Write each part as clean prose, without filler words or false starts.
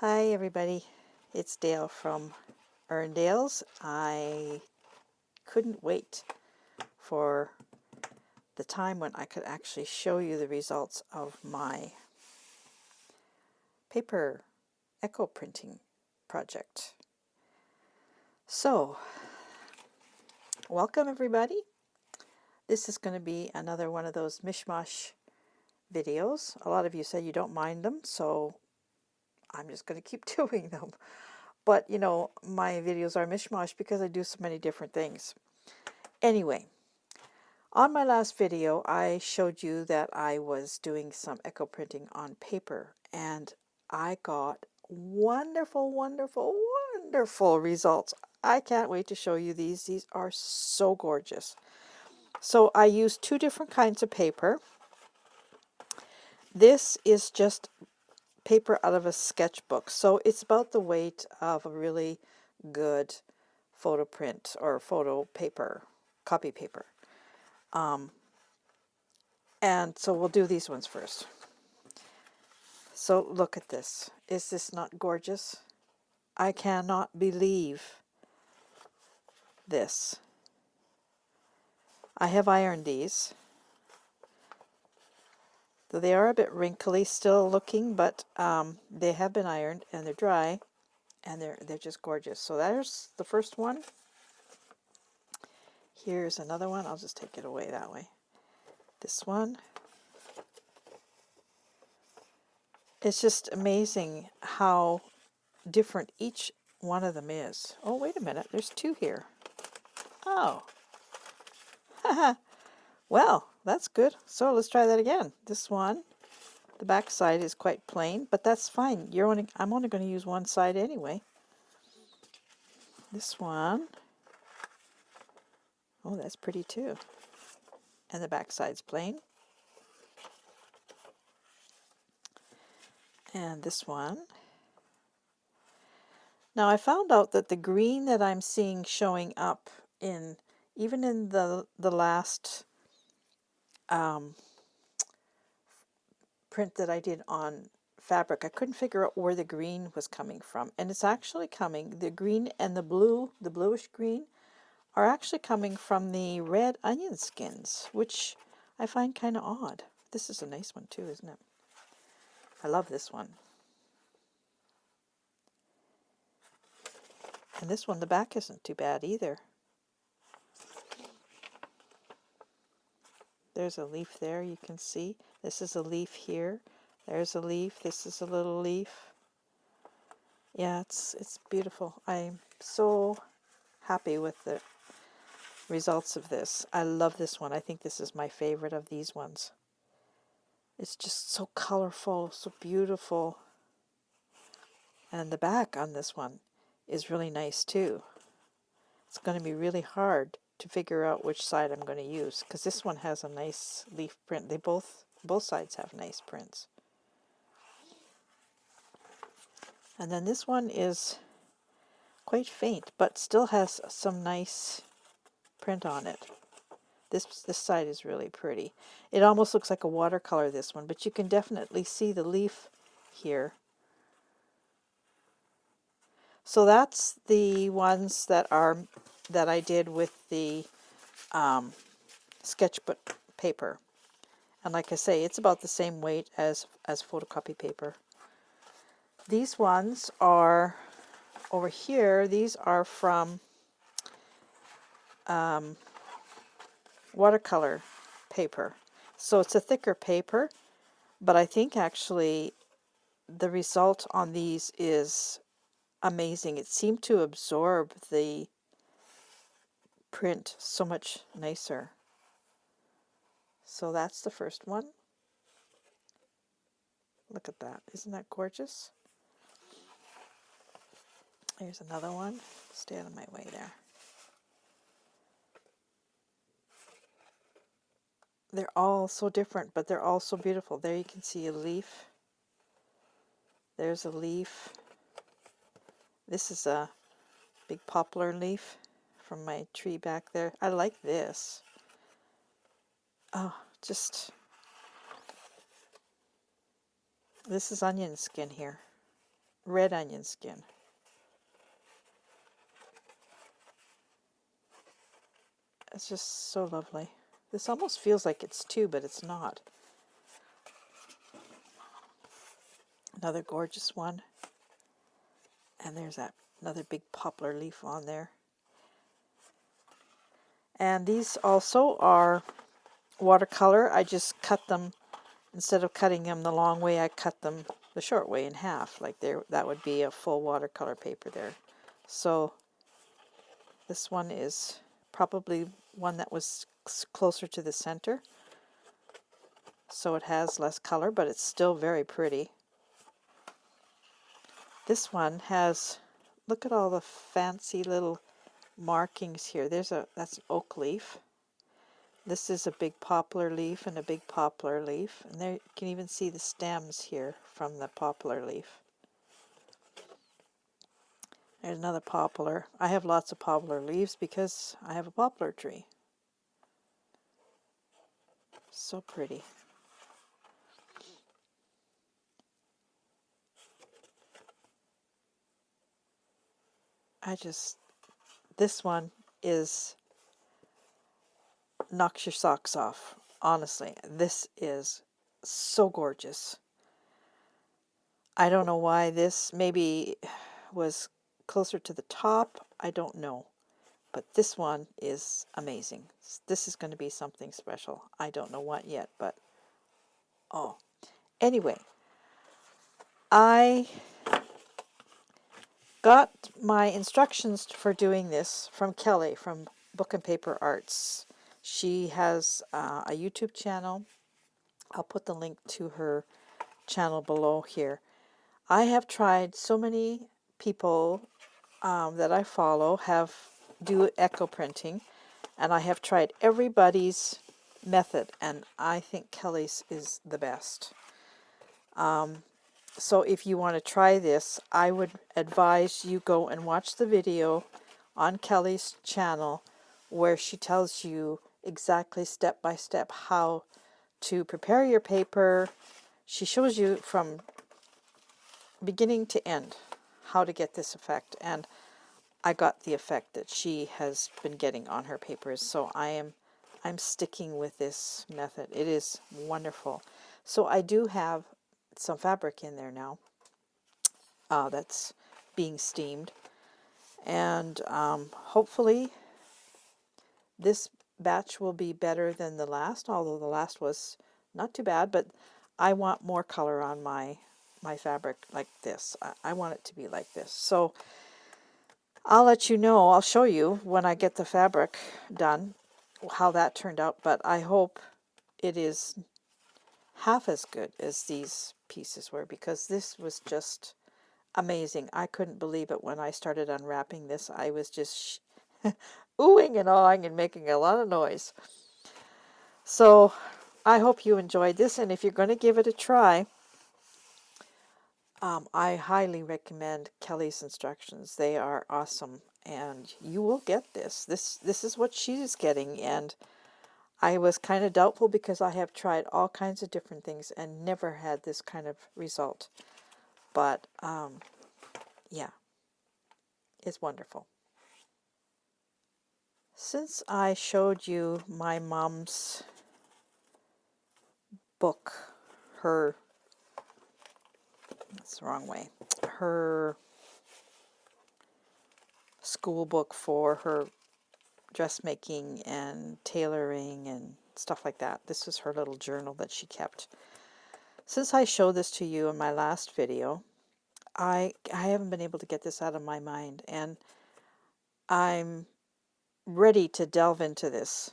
Hi everybody, it's Dale from Earndales. I couldn't wait for the time when I could actually show you the results of my paper echo printing project. So, welcome everybody. This is going to be another one of those mishmash videos. A lot of you said you don't mind them, so I'm just going to keep doing them. But you know, my videos are mishmash because I do so many different things. Anyway, on my last video, I showed you that I was doing some echo printing on paper, and I got wonderful, wonderful, wonderful results. I can't wait to show you these. These are so gorgeous. So I used two different kinds of paper. This is just paper out of a sketchbook, so it's about the weight of a really good photo print or photo paper, copy paper. And so we'll do these ones first. So look at this. Is this not gorgeous? I cannot believe this. I have ironed these. Though they are a bit wrinkly still looking, but they have been ironed and they're dry and they're just gorgeous. So there's the first one. Here's another one. I'll just take it away that way. This one. It's just amazing how different each one of them is. Oh, wait a minute. There's two here. Oh. Well, that's good. So let's try that again. This one, the back side is quite plain, but that's fine. I'm only going to use one side anyway. This one, oh, that's pretty too. And the back side's plain. And this one. Now I found out that the green that I'm seeing showing up in, even in the last print that I did on fabric, I couldn't figure out where the green was coming from. And it's actually coming, the green and the blue, the bluish green, are actually coming from the red onion skins, which I find kind of odd. This is a nice one too, isn't it? I love this one. And this one, the back isn't too bad either. There's a leaf there, you can see. This is a leaf here. There's a leaf. This is a little leaf. Yeah, it's beautiful. I'm so happy with the results of this. I love this one. I think this is my favorite of these ones. It's just so colorful, so beautiful. And the back on this one is really nice too. It's going to be really hard to figure out which side I'm going to use because this one has a nice leaf print. They both sides have nice prints. And then this one is quite faint but still has some nice print on it. This side is really pretty. It almost looks like a watercolor, this one, but you can definitely see the leaf here. So that's the ones that I did with the sketchbook paper. And like I say, it's about the same weight as photocopy paper. These ones are over here. These are from watercolor paper. So it's a thicker paper, but I think actually the result on these is amazing. It seemed to absorb the print so much nicer. So that's the first one. Look at that. Isn't that gorgeous? Here's another one. Stay out of my way there. They're all so different, but they're all so beautiful. There you can see a leaf. There's a leaf. This is a big poplar leaf from my tree back there. I like this. Oh, just... This is onion skin here. red onion skin. It's just so lovely. This almost feels like it's two, but it's not. Another gorgeous one. And there's that another big poplar leaf on there. And these also are watercolor. I just cut them, instead of cutting them the long way, I cut them the short way in half. Like there, that would be a full watercolor paper there. So this one is probably one that was closer to the center. So it has less color, but it's still very pretty. This one has, look at all the fancy little markings here. That's an oak leaf. This is a big poplar leaf and a big poplar leaf. And there you can even see the stems here from the poplar leaf. There's another poplar. I have lots of poplar leaves because I have a poplar tree. So pretty. This one knocks your socks off. Honestly, this is so gorgeous. I don't know why this maybe was closer to the top. I don't know. But this one is amazing. This is going to be something special. I don't know what yet, but oh. Anyway, I got my instructions for doing this from Kelly from Book and Paper Arts. She has a YouTube channel. I'll put the link to her channel below here. I have tried, so many people that I follow do echo printing, and I have tried everybody's method, and I think Kelly's is the best. So if you want to try this, I would advise you go and watch the video on Kelly's channel where she tells you exactly step by step how to prepare your paper. She shows you from beginning to end how to get this effect, and I got the effect that she has been getting on her papers, so I'm sticking with this method. It is wonderful. So I do have some fabric in there now that's being steamed, and hopefully this batch will be better than the last, although the last was not too bad, but I want more color on my fabric like this. I want it to be like this. So I'll let you know, I'll show you when I get the fabric done how that turned out, but I hope it is half as good as these pieces were, because this was just amazing. I couldn't believe it when I started unwrapping this. I was just oohing and awing and making a lot of noise. So I hope you enjoyed this, and if you're going to give it a try, I highly recommend Kelly's instructions. They are awesome, and you will get this. This is what she's getting, and I was kind of doubtful because I have tried all kinds of different things and never had this kind of result. But yeah, it's wonderful. Since I showed you my mom's book, that's the wrong way, her school book for her dressmaking and tailoring and stuff like that. This is her little journal that she kept. Since I showed this to you in my last video, I haven't been able to get this out of my mind, and I'm ready to delve into this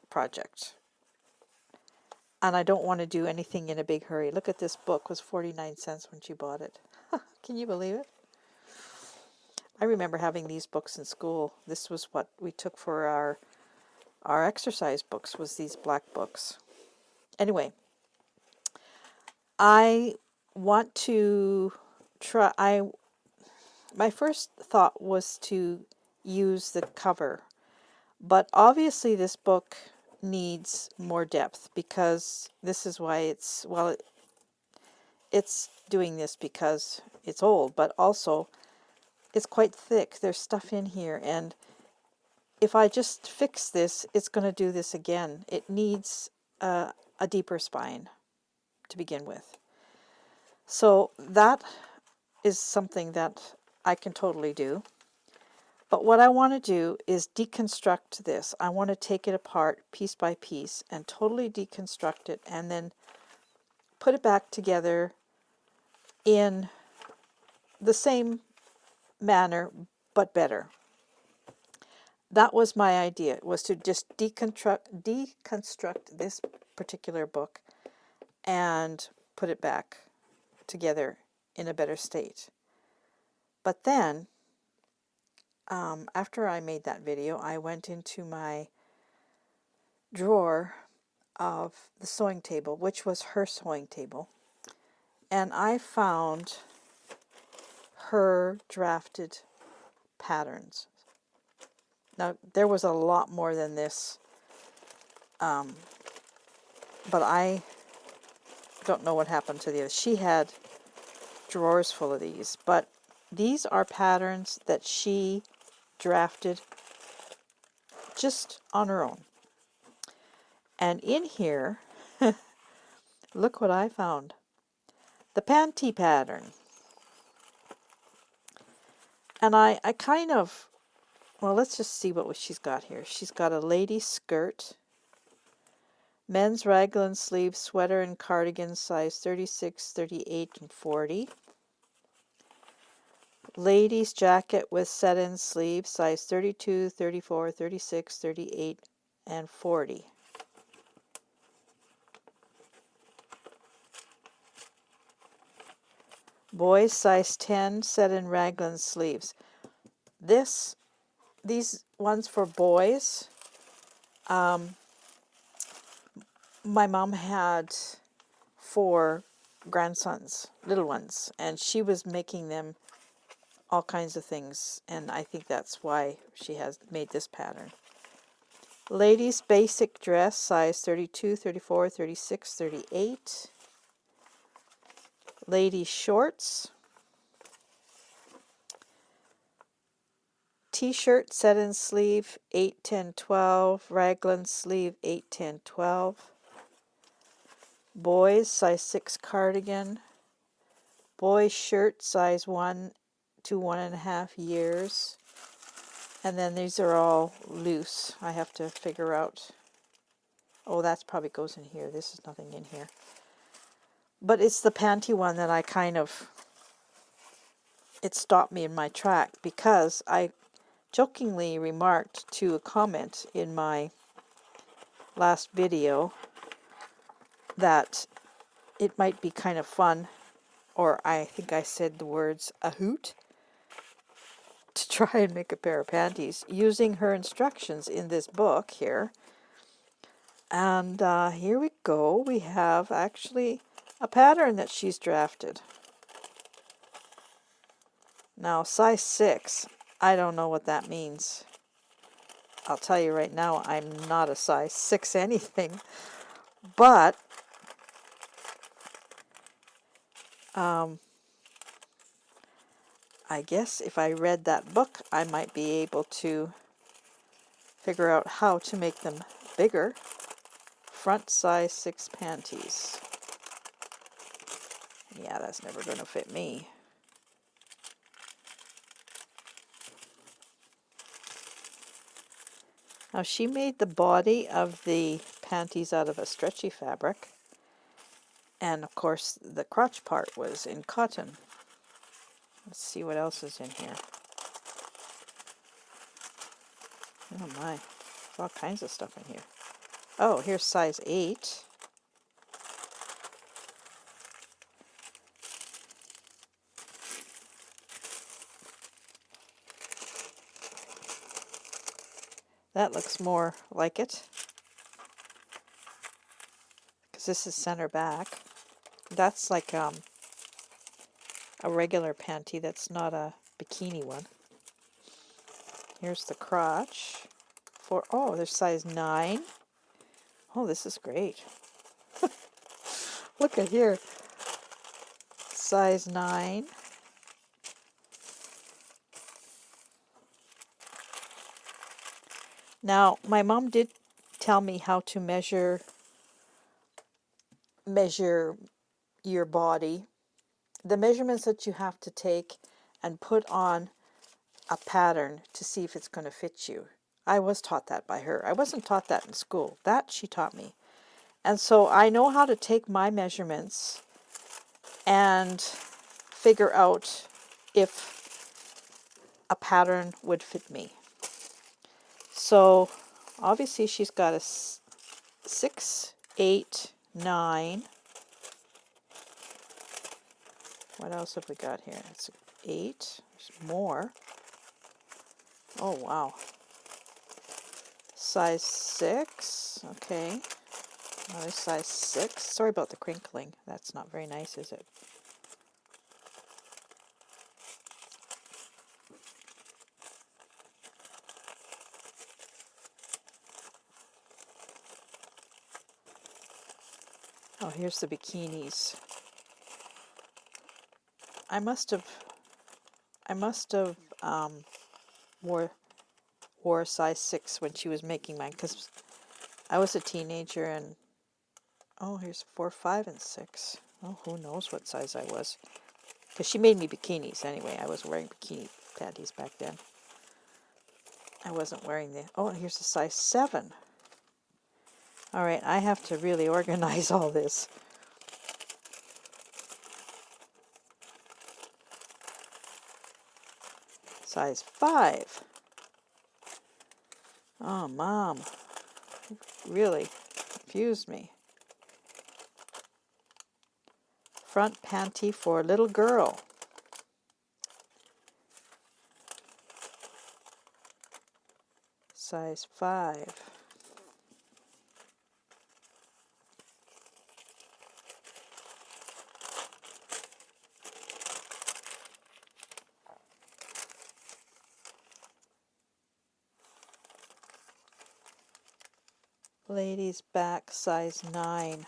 project. And I don't want to do anything in a big hurry. Look at this book. It was 49 cents when she bought it. Can you believe it? I remember having these books in school. This was what we took for our exercise books, was these black books. Anyway, I want to try. My first thought was to use the cover, but obviously this book needs more depth, because this is why it's doing this because it's old, but also it's quite thick. There's stuff in here, and if I just fix this, it's going to do this again. It needs a deeper spine to begin with. So that is something that I can totally do. But what I want to do is deconstruct this. I want to take it apart piece by piece and totally deconstruct it and then put it back together in the same manner but better. That was my idea, was to just deconstruct this particular book and put it back together in a better state. But then, after I made that video, I went into my drawer of the sewing table, which was her sewing table, and I found her drafted patterns. Now, there was a lot more than this, but I don't know what happened to the others. She had drawers full of these, but these are patterns that she drafted just on her own. And in here, look what I found. The panty pattern. And I kind of, well, let's just see what she's got here. She's got a lady skirt, men's raglan sleeve sweater and cardigan size 36, 38, and 40. Ladies jacket with set-in sleeve size 32, 34, 36, 38, and 40. Boys size 10 set-in raglan sleeves. These ones for boys, my mom had 4 grandsons, little ones, and she was making them all kinds of things, and I think that's why she has made this pattern. Ladies basic dress size 32, 34, 36, 38. Ladies shorts. T-shirt set-in sleeve 8, 10, 12. Raglan sleeve 8, 10, 12. Boys size 6 cardigan. Boys shirt size 1 to 1.5 years. And then these are all loose. I have to figure out. Oh, that probably goes in here. This is nothing in here. But it's the panty one that I kind of, it stopped me in my track because I jokingly remarked to a comment in my last video that it might be kind of fun, or I think I said the words a hoot, to try and make a pair of panties using her instructions in this book here. And here we go. We have actually a pattern that she's drafted. Now, size 6, I don't know what that means. I'll tell you right now, I'm not a size 6 anything. But I guess if I read that book, I might be able to figure out how to make them bigger. Front size 6 panties. Yeah, that's never going to fit me. Now, she made the body of the panties out of a stretchy fabric. And, of course, the crotch part was in cotton. Let's see what else is in here. Oh, my. There's all kinds of stuff in here. Oh, here's size 8. That looks more like it, because this is center back. That's like a regular panty. That's not a bikini one. Here's the crotch. Oh, there's size 9. Oh, this is great. Look at here. size 9. Now, my mom did tell me how to measure your body, the measurements that you have to take and put on a pattern to see if it's going to fit you. I was taught that by her. I wasn't taught that in school. That she taught me. And so I know how to take my measurements and figure out if a pattern would fit me. So obviously she's got a 6, 8, 9. What else have we got here? It's 8. There's more. Oh, wow. Size 6. Okay. Another size 6. Sorry about the crinkling. That's not very nice, is it? Oh, here's the bikinis. I must have wore a size 6 when she was making mine, because I was a teenager. And oh, here's 4, 5, and 6. Oh, who knows what size I was, because she made me bikinis anyway. I was wearing bikini panties back then. I wasn't wearing the... Oh, here's a size 7. All right, I have to really organize all this. Size 5. Oh, Mom. Really confused me. Front panty for little girl. Size 5. Ladies back, size 9.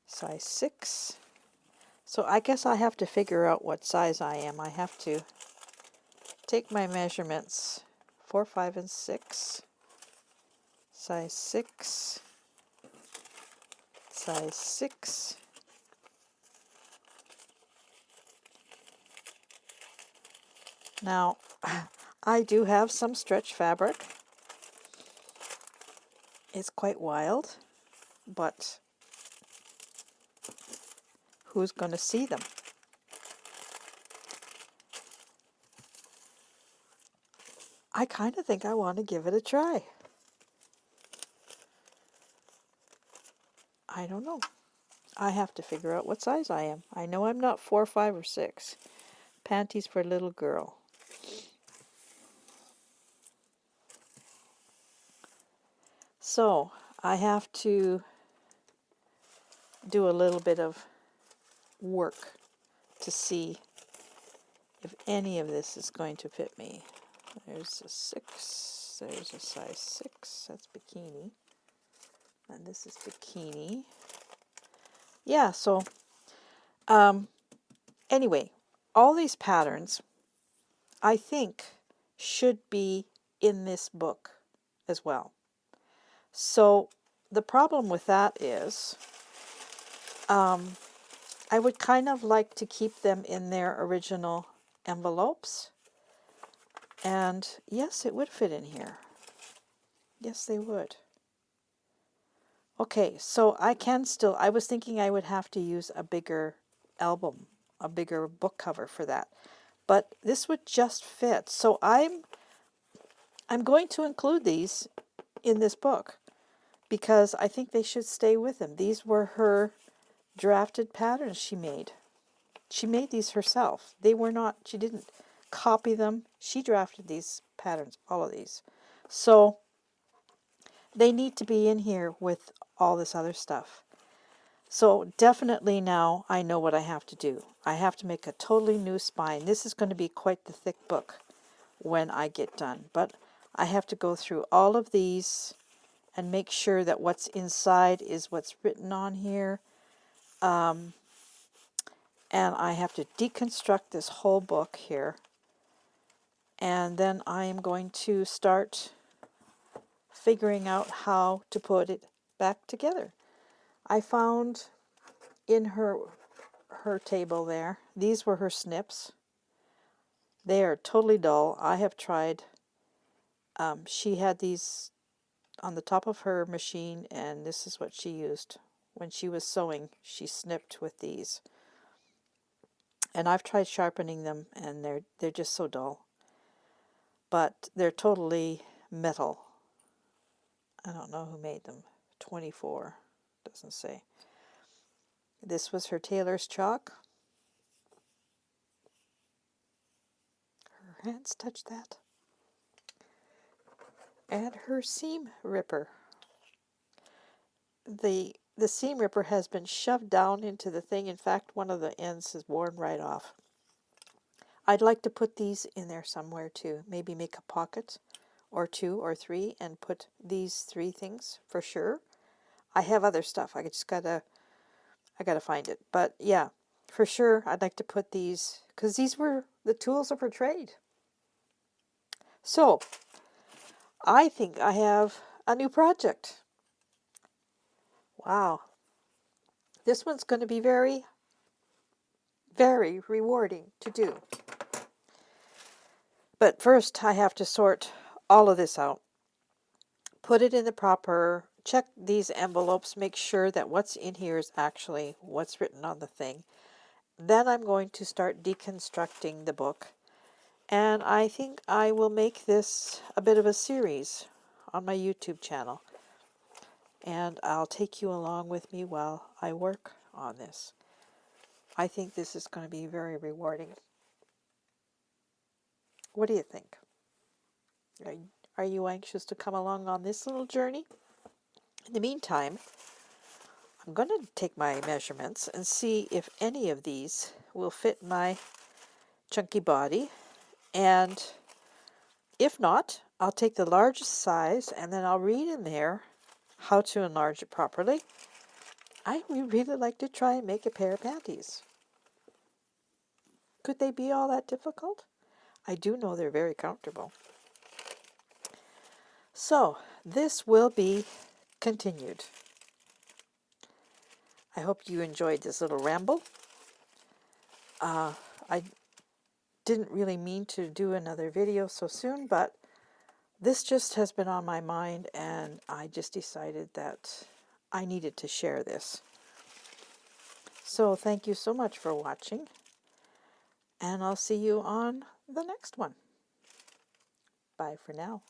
Size 6. So I guess I have to figure out what size I am. I have to take my measurements. 4, 5, and 6. Size 6. Size 6. Now, I do have some stretch fabric. It's quite wild, but who's going to see them? I kind of think I want to give it a try. I don't know. I have to figure out what size I am. I know I'm not 4, 5, or 6. Panties for little girl. So I have to do a little bit of work to see if any of this is going to fit me. There's a 6. There's a size 6. That's bikini. And this is bikini. Yeah, so anyway, all these patterns I think should be in this book as well. So the problem with that is I would kind of like to keep them in their original envelopes. And yes, it would fit in here. Yes, they would. Okay, so I was thinking I would have to use a bigger album, a bigger book cover for that. But this would just fit. So I'm going to include these in this book because I think they should stay with them. These were her drafted patterns she made. She made these herself. She didn't copy them. She drafted these patterns, all of these. So they need to be in here with all this other stuff. So definitely now I know what I have to do. I have to make a totally new spine. This is going to be quite the thick book when I get done. But I have to go through all of these and make sure that what's inside is what's written on here. And I have to deconstruct this whole book here. And then I am going to start figuring out how to put it back together. I found in her table there, these were her snips. They are totally dull. I have tried. She had these on the top of her machine, and this is what she used. When she was sewing, she snipped with these. And I've tried sharpening them, and they're just so dull. But they're totally metal. I don't know who made them. 24, doesn't say. This was her tailor's chalk. Her hands touch that. And her seam ripper. The seam ripper has been shoved down into the thing. In fact, one of the ends is worn right off. I'd like to put these in there somewhere too. Maybe make a pocket or 2 or 3 and put these 3 things for sure. I have other stuff. I gotta find it. But yeah, for sure I'd like to put these, because these were the tools of her trade. So I think I have a new project. Wow. This one's going to be very, very rewarding to do. But first I have to sort all of this out. Put it in the proper, check these envelopes, make sure that what's in here is actually what's written on the thing. Then I'm going to start deconstructing the book. And I think I will make this a bit of a series on my YouTube channel. And I'll take you along with me while I work on this. I think this is going to be very rewarding. What do you think? Are you anxious to come along on this little journey? In the meantime, I'm going to take my measurements and see if any of these will fit my chunky body. And if not, I'll take the largest size and then I'll read in there how to enlarge it properly. I would really like to try and make a pair of panties. Could they be all that difficult? I do know they're very comfortable. So, this will be continued. I hope you enjoyed this little ramble. I didn't really mean to do another video so soon, but this just has been on my mind and I just decided that I needed to share this. So thank you so much for watching, and I'll see you on the next one. Bye for now.